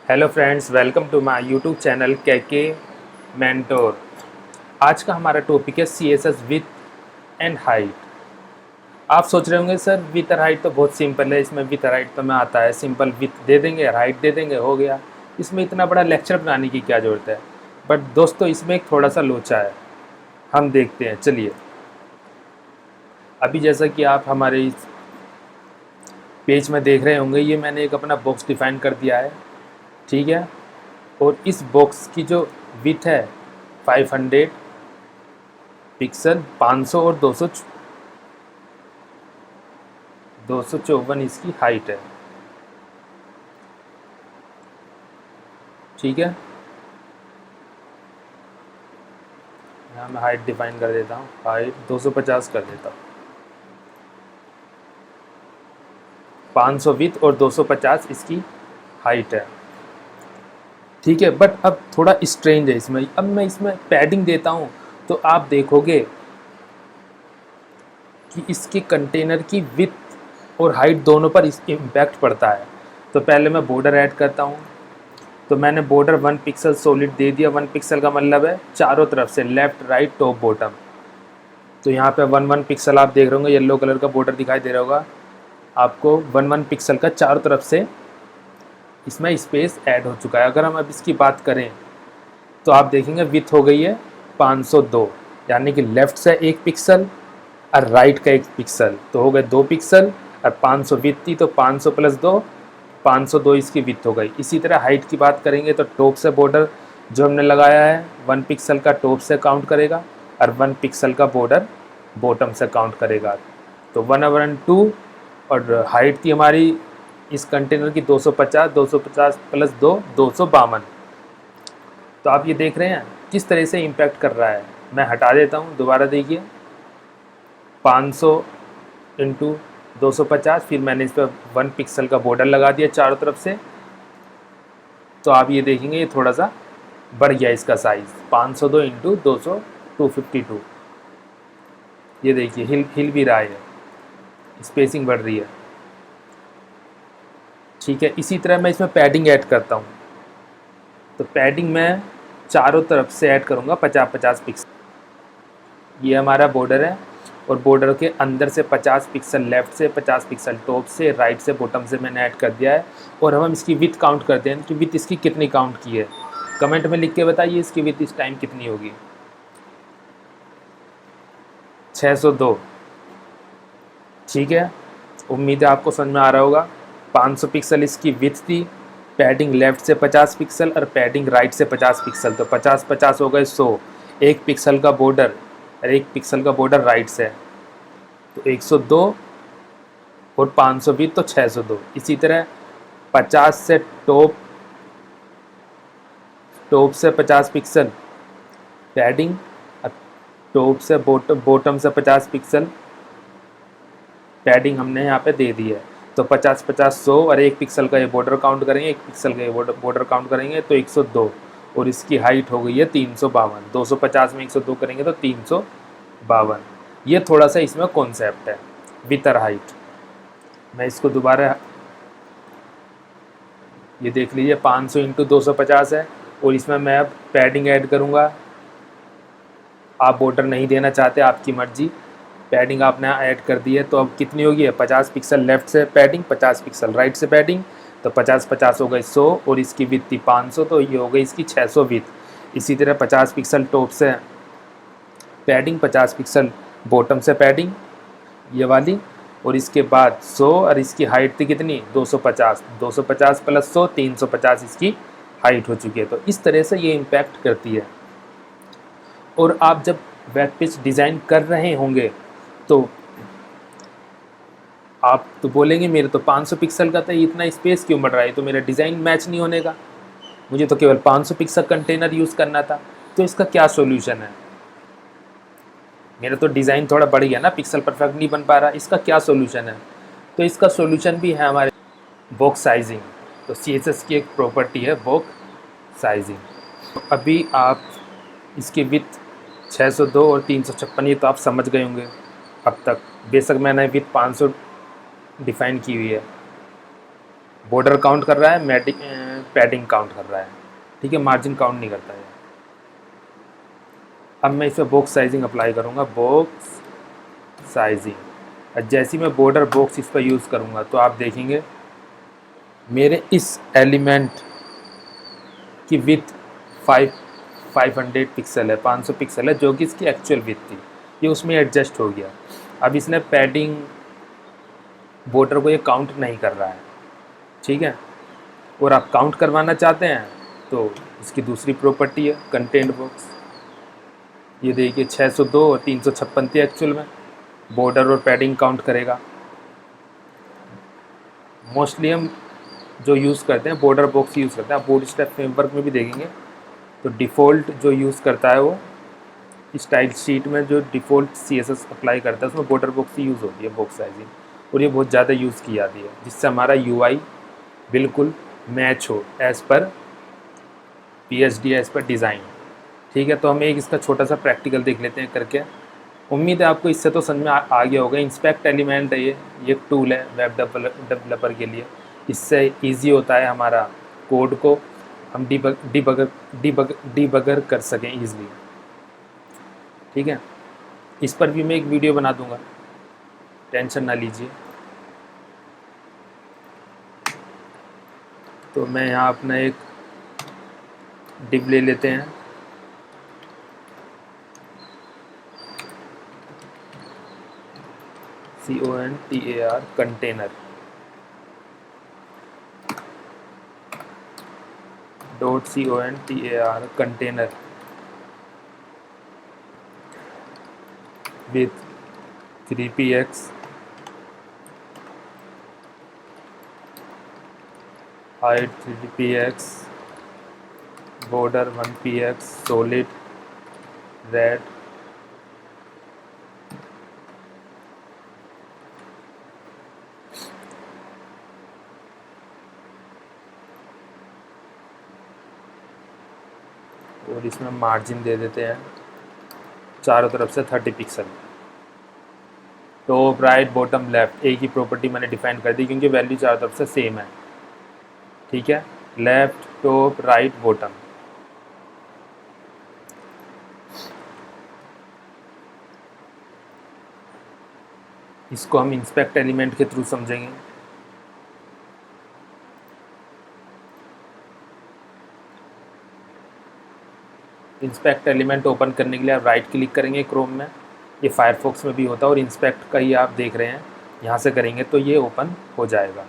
Hello friends, welcome to my YouTube channel के mentor. आज का हमारा टॉपिक है CSS विथ एंड हाइट। आप सोच रहे होंगे सर विथ और हाइट तो बहुत सिंपल है, इसमें विथ और हाइट तो में आता है, सिंपल विथ दे देंगे और हाइट दे देंगे, हो गया। इसमें इतना बड़ा लेक्चर बनाने की क्या ज़रूरत है। बट दोस्तों इसमें एक थोड़ा सा लोचा है, हम देखते हैं। चलिए, अभी जैसा कि आप हमारे इस पेज में देख रहे होंगे, ये मैंने एक अपना बॉक्स डिफ़ाइन कर दिया है, ठीक है। और इस बॉक्स की जो विथ है 500 पिक्सल, 500 और 254 इसकी हाइट है, ठीक है। यहाँ मैं हाइट डिफाइन कर देता हूँ, हाइट 250 कर देता हूँ। 500 विथ और 250 इसकी हाइट है, ठीक है। बट अब थोड़ा स्ट्रेंज है इसमें। अब मैं इसमें पैडिंग देता हूँ तो आप देखोगे कि इसके कंटेनर की विथ और हाइट दोनों पर इस इम्पैक्ट पड़ता है। तो पहले मैं बॉर्डर ऐड करता हूँ। तो मैंने बॉर्डर 1 पिक्सल सॉलिड दे दिया। 1 पिक्सल का मतलब है चारों तरफ से, लेफ्ट राइट टॉप बॉटम। तो यहाँ पे 1 पिक्सल आप देख रहे होंगे, येलो कलर का बॉर्डर दिखाई दे रहा होगा आपको। 1 पिक्सल का चारों तरफ से इसमें स्पेस ऐड हो चुका है। अगर हम अब इसकी बात करें तो आप देखेंगे विथ हो गई है 502, यानी कि लेफ़्ट से 1 पिक्सल और राइट का 1 पिक्सल, तो हो गए 2 पिक्सल। और 500 विथ थी तो 500 प्लस 2, 502 इसकी विथ हो गई। इसी तरह हाइट की बात करेंगे तो टॉप से बॉर्डर जो हमने लगाया है 1 पिक्सल का टॉप से काउंट करेगा और 1 पिक्सल का बॉर्डर बॉटम से काउंट करेगा। तो 1/2 और हाइट थी हमारी इस कंटेनर की 250, 250 प्लस 2, 252। तो आप ये देख रहे हैं किस तरह से इम्पैक्ट कर रहा है। मैं हटा देता हूँ, दोबारा देखिए। 500 इंटू 250, फिर मैंने इस पर 1 पिक्सल का बॉर्डर लगा दिया चारों तरफ से। तो आप ये देखेंगे ये थोड़ा सा बढ़ गया इसका साइज़, 502 इंटू 200, 252। ये देखिए हिल हिल भी रहा है, स्पेसिंग बढ़ रही है, ठीक है। इसी तरह मैं इसमें पैडिंग ऐड करता हूँ। तो पैडिंग मैं चारों तरफ से ऐड करूँगा 50-50 पिक्सल। ये हमारा बॉर्डर है और बॉर्डर के अंदर से 50 पिक्सल लेफ़्ट से, 50 पिक्सल टॉप से, राइट से, बॉटम से मैंने ऐड कर दिया है। और हम इसकी विथ काउंट करते हैं कि विथ इसकी कितनी काउंट की है। कमेंट में लिख के बताइए इसकी विथ इस टाइम कितनी होगी। 602, ठीक है। उम्मीद है आपको समझ में आ रहा होगा। 500 पिक्सल इसकी विथ थी, पैडिंग लेफ़्ट से 50 पिक्सल और पैडिंग राइट से 50 पिक्सल, तो 50-50 हो गए 100। 1 पिक्सल का बॉर्डर और 1 पिक्सल का बॉर्डर राइट से, तो 102 और 500 विथ तो 602। इसी तरह 50 से टॉप से 50 पिक्सल पैडिंग, टॉप से बॉटम से 50 पिक्सल पैडिंग हमने यहाँ पे दे दी है। तो 50-50 100 और 1 पिक्सल का ये बॉर्डर काउंट करेंगे, 1 पिक्सल का ये बॉर्डर काउंट करेंगे तो 102। और इसकी हाइट हो गई है 352। 250 में 102 करेंगे तो 352। ये थोड़ा सा इसमें कॉन्सेप्ट है विथ और हाइट। मैं इसको दोबारा, ये देख लीजिए 500 इंटू 250 है। और इसमें मैं अब पैडिंग ऐड करूँगा। आप बॉर्डर नहीं देना चाहते, आपकी मर्जी। पैडिंग आपने ऐड कर दी है तो अब कितनी होगी है 50 पिक्सल लेफ़्ट से पैडिंग, 50 पिक्सल राइट से पैडिंग, तो 50-50 हो गई 100। और इसकी विथ थी 500 तो ये हो गई इसकी 600 विथ। इसी तरह 50 पिक्सल टॉप से पैडिंग, 50 पिक्सल बॉटम से पैडिंग ये वाली, और इसके बाद 100। और इसकी हाइट थी कितनी 250, 250 प्लस 100, 350 इसकी हाइट हो चुकी है। तो इस तरह से ये इम्पैक्ट करती है। और आप जब वेब पेज डिज़ाइन कर रहे होंगे तो आप तो बोलेंगे मेरे तो 500 पिक्सल का था, इतना स्पेस क्यों बढ़ रहा है, तो मेरा डिज़ाइन मैच नहीं होने का, मुझे तो केवल 500 पिक्सल कंटेनर यूज़ करना था। तो इसका क्या सॉल्यूशन है। मेरा तो डिज़ाइन थोड़ा बढ़ गया ना, पिक्सल परफेक्ट नहीं बन पा रहा, इसका क्या सॉल्यूशन है। तो इसका सॉल्यूशन भी है हमारे बॉक्स साइजिंग। तो CSS की एक प्रॉपर्टी है बॉक्स साइजिंग। अभी आप इसकी विथ 602 और 356 ये तो आप समझ गए होंगे अब तक। बेशक मैंने विथ 500 डिफ़ाइन की हुई है। बॉर्डर काउंट कर रहा है पैडिंग काउंट कर रहा है, ठीक है, मार्जिन काउंट नहीं करता है। अब मैं इस पर बॉक्स साइजिंग अप्लाई करूँगा, बॉक्स साइजिंग। जैसे मैं बॉर्डर बॉक्स इस पर यूज़ करूँगा तो आप देखेंगे मेरे इस एलिमेंट की विथ 500 पिक्सल है, 500 पिक्सल है, जो कि इसकी एक्चुअल विथ थी, ये उसमें एडजस्ट हो गया। अब इसने पैडिंग बॉर्डर को ये काउंट नहीं कर रहा है, ठीक है। और आप काउंट करवाना चाहते हैं तो इसकी दूसरी प्रॉपर्टी है कंटेंट बॉक्स। ये देखिए 602 और 356 थी एक्चुअल में, बॉर्डर और पैडिंग काउंट करेगा। मोस्टली हम जो यूज़ करते हैं बॉर्डर बॉक्स यूज़ करते हैं। आप बूटस्ट्रैप फ्रेमवर्क में भी देखेंगे तो डिफ़ॉल्ट जो यूज़ करता है वो स्टाइल शीट में जो डिफ़ॉल्ट CSS अप्लाई करता है उसमें बॉर्डर बॉक्स ही यूज़ होती है, बॉक्स साइजिंग, और ये बहुत ज़्यादा यूज़ की जाती है जिससे हमारा UI बिल्कुल मैच हो as per PSD, as per design, ठीक है। तो हम एक इसका छोटा सा प्रैक्टिकल देख लेते हैं करके। उम्मीद है आपको इससे तो समझ में आ गया होगा। इंस्पेक्ट एलिमेंट है ये एक टूल है वेब डेवलपर के लिए। इससे इजी होता है हमारा कोड को हम डीबगर कर सकें ईज़िली, ठीक है। इस पर भी मैं एक वीडियो बना दूंगा, टेंशन ना लीजिए। तो मैं यहाँ अपना एक डिव ले लेते हैं, CONTAR container .contar container with 3px height 3px border 1px solid red और इसमें मार्जिन दे देते हैं चारों तरफ से 30 pixel. Top right bottom left एक ही प्रॉपर्टी मैंने डिफाइन कर दी क्योंकि वैल्यू चारों तरफ से सेम है, ठीक है। Left top right bottom. इसको हम इंस्पेक्ट एलिमेंट के थ्रू समझेंगे। इंस्पेक्ट एलिमेंट ओपन करने के लिए आप राइट क्लिक करेंगे क्रोम में, ये फायरफॉक्स में भी होता है और इंस्पेक्ट का ही आप देख रहे हैं, यहाँ से करेंगे तो ये ओपन हो जाएगा।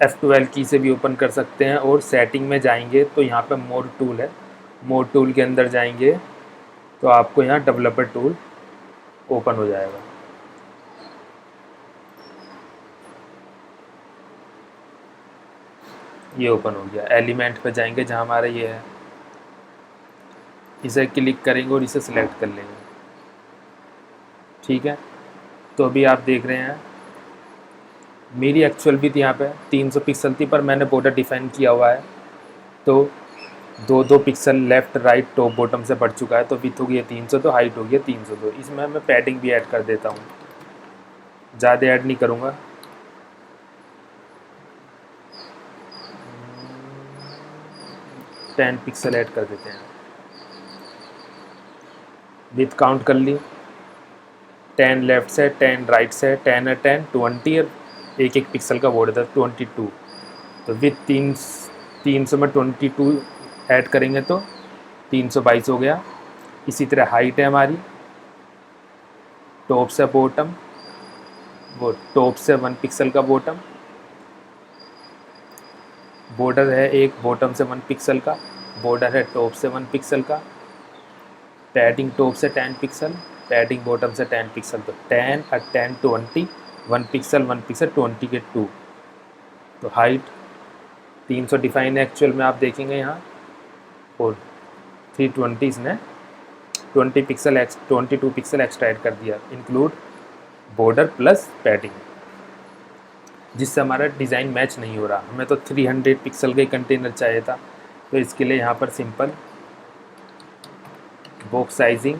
F12 की से भी ओपन कर सकते हैं और सेटिंग में जाएंगे तो यहाँ पे मोर टूल है, मोर टूल के अंदर जाएंगे तो आपको यहाँ डेवलपर टूल ओपन हो जाएगा। ये ओपन हो गया। एलिमेंट पे जाएंगे जहाँ हमारा ये है, इसे क्लिक करेंगे और इसे सिलेक्ट कर लेंगे, ठीक है। तो अभी आप देख रहे हैं मेरी एक्चुअल विड्थ यहाँ पे 300 पिक्सल थी पर मैंने बॉर्डर डिफाइन किया हुआ है तो 2-2 pixel left right top bottom से बढ़ चुका है, तो विड्थ हो गई है 300, तो हाइट हो गई है 302। इसमें मैं पैडिंग भी ऐड कर देता हूँ, ज़्यादा ऐड नहीं करूँगा। टेन पिक्सल ऐड कर देते हैं। विड्थ काउंट कर ली, 10 लेफ़्ट से 10 राइट से, 10 है 10 20 और एक एक पिक्सल का बॉर्डर था 22। तो विथ 300 में 22 ऐड करेंगे तो 322 हो गया। इसी तरह हाइट है हमारी टॉप से बॉटम, वो टॉप से 1 पिक्सल का बॉटम, बॉर्डर है एक बॉटम से 1 पिक्सल का, बॉर्डर है टॉप से 1 पिक्सल का, पैडिंग टॉप से 10 पिक्सल, पैडिंग बॉटम से 10 पिक्सल, तो 10 और 10 20 1 पिक्सल 1 पिक्सल 20 के 2। तो हाइट 300 डिफाइन है एक्चुअल में, आप देखेंगे यहाँ, और 320 इसने 22 पिक्सल एक्स्ट्रा ऐड कर दिया, इंक्लूड बॉर्डर प्लस पैडिंग, जिससे हमारा डिज़ाइन मैच नहीं हो रहा। हमें तो 300 पिक्सल का ही कंटेनर चाहिए था, तो इसके लिए यहाँ पर simple box sizing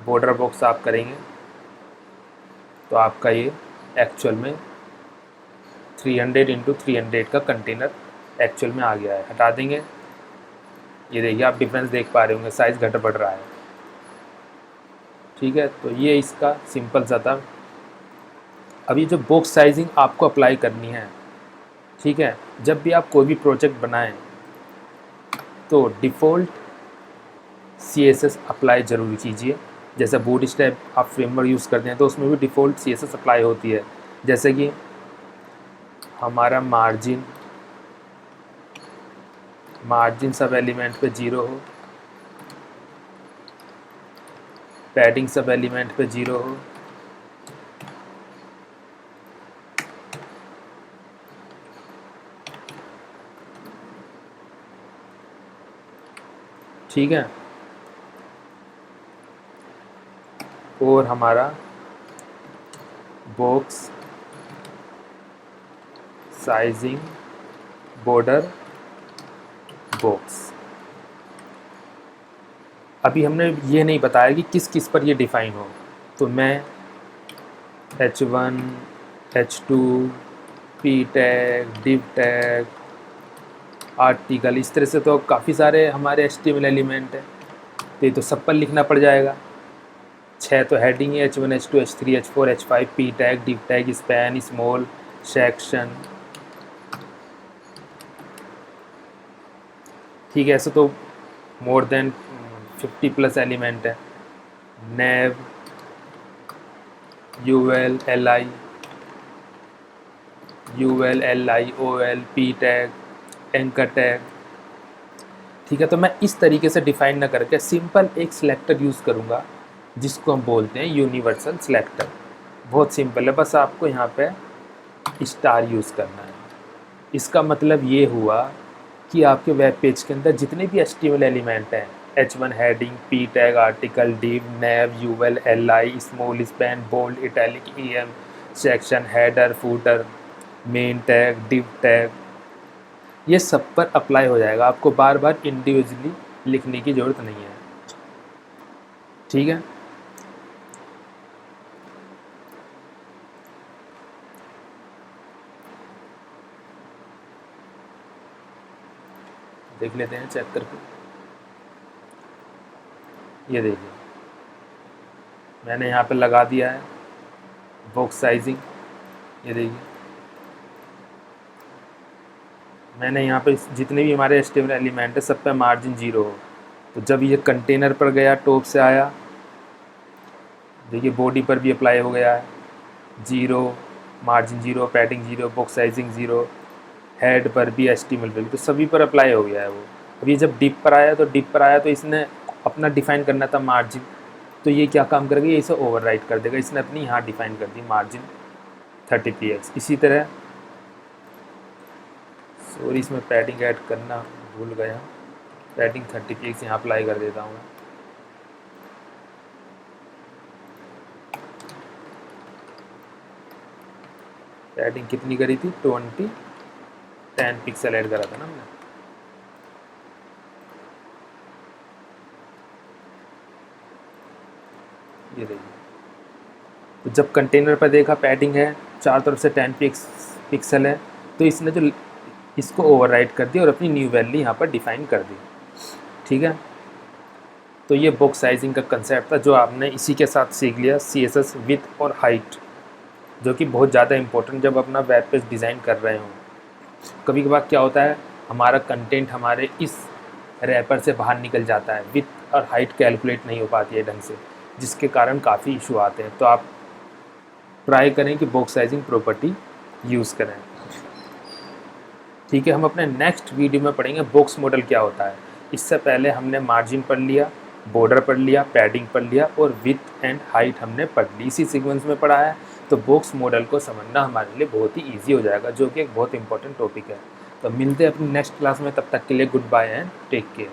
border box आप करेंगे तो आपका ये एक्चुअल में 300 × 300 का कंटेनर एक्चुअल में आ गया है, हटा देंगे। ये देखिए आप डिफरेंस देख पा रहे होंगे, साइज़ घट बढ़ रहा है। ठीक है, तो ये इसका सिंपल सा था। अभी जो बॉक्स साइजिंग आपको अप्लाई करनी है, ठीक है, जब भी आप कोई भी प्रोजेक्ट बनाएं तो डिफ़ॉल्ट CSS अप्लाई ज़रूर कीजिए। जैसे बूटस्ट्रैप आप फ्रेमवर्क यूज़ करते हैं तो उसमें भी डिफ़ॉल्ट CSS अप्लाई होती है। जैसे कि हमारा मार्जिन सब एलिमेंट पे 0 हो, पैडिंग सब एलिमेंट पे 0 हो, ठीक है, और हमारा बॉक्स साइजिंग बॉर्डर बॉक्स। अभी हमने ये नहीं बताया कि किस किस पर ये डिफ़ाइन हो, तो मैं H1 H2 P tag div tag article, इस तरह से तो काफ़ी सारे हमारे HTML एलिमेंट हैं, तो ये तो सब पर लिखना पड़ जाएगा। 6 तो हेडिंग है, H1 H2 H3 H4 H5 P tag div tag span small section. ठीक है, ऐसे तो मोर देन 50+ एलिमेंट है। नेव UL LI OL P tag anchor tag. ठीक है, तो मैं इस तरीके से डिफ़ाइन ना करके सिंपल एक सिलेक्टर यूज़ करूँगा जिसको हम बोलते हैं यूनिवर्सल सिलेक्टर। बहुत सिंपल है, बस आपको यहाँ पे स्टार यूज़ करना है। इसका मतलब ये हुआ कि आपके वेब पेज के अंदर जितने भी HTML एलिमेंट हैं, H1 heading, P tag, article, div, nav, UL, LI, small span, bold, italic, EM, section, header, footer, main tag, div tag, ये सब पर अप्लाई हो जाएगा। आपको बार बार इंडिविजुअली लिखने की ज़रूरत नहीं है। ठीक है, देख लेते हैं चेक करके। ये देखिए मैंने यहाँ पे लगा दिया है बॉक्स साइजिंग। ये देखिए मैंने यहाँ पे जितने भी हमारे HTML एलिमेंट है सब पे मार्जिन 0 हो। तो जब ये कंटेनर पर गया, टॉप से आया, देखिए बॉडी पर भी अप्लाई हो गया है 0, margin 0, padding 0, box sizing 0, head पर भी HTML पर भी, तो सभी पर अप्लाई हो गया है वो। अब ये जब डिप पर आया तो इसने अपना डिफ़ाइन करना था मार्जिन, तो ये क्या काम करेगा, ये इसे ओवरराइट कर देगा। इसने अपनी यहाँ डिफ़ाइन कर दी मार्जिन 30 px। इसी तरह सॉरी इसमें पैडिंग ऐड करना भूल गया, पैडिंग 30 px यहाँ अप्लाई कर देता हूँ। पैडिंग कितनी करी थी, 10 पिक्सल ऐड करा था ना हमने। ये देखिए, तो जब कंटेनर पर देखा पैडिंग है, चारों तरफ से 10 पिक्सल है, तो इसने जो इसको ओवरराइट कर दिया और अपनी न्यू वैल्यू यहाँ पर डिफ़ाइन कर दी। ठीक है, तो ये बॉक्स साइजिंग का कंसेप्ट था जो आपने इसी के साथ सीख लिया। CSS विथ और हाइट, जो कि बहुत ज़्यादा इंपॉर्टेंट जब अपना वेब पेज डिज़ाइन कर रहे हों। कभी कभार क्या होता है, हमारा कंटेंट हमारे इस रैपर से बाहर निकल जाता है, विथ और हाइट कैलकुलेट नहीं हो पाती है ढंग से, जिसके कारण काफ़ी इशू आते हैं। तो आप ट्राई करें कि बॉक्स साइजिंग प्रॉपर्टी यूज़ करें। ठीक है, हम अपने नेक्स्ट वीडियो में पढ़ेंगे बॉक्स मॉडल क्या होता है। इससे पहले हमने मार्जिन पढ़ लिया, बॉर्डर पढ़ लिया, पैडिंग पढ़ लिया और विथ एंड हाइट हमने पढ़ ली, इसी सीक्वेंस में पढ़ा है। तो बॉक्स मॉडल को समझना हमारे लिए बहुत ही ईजी हो जाएगा, जो कि एक बहुत इंपॉर्टेंट टॉपिक है। तो मिलते हैं अपनी नेक्स्ट क्लास में, तब तक के लिए good bye and take care.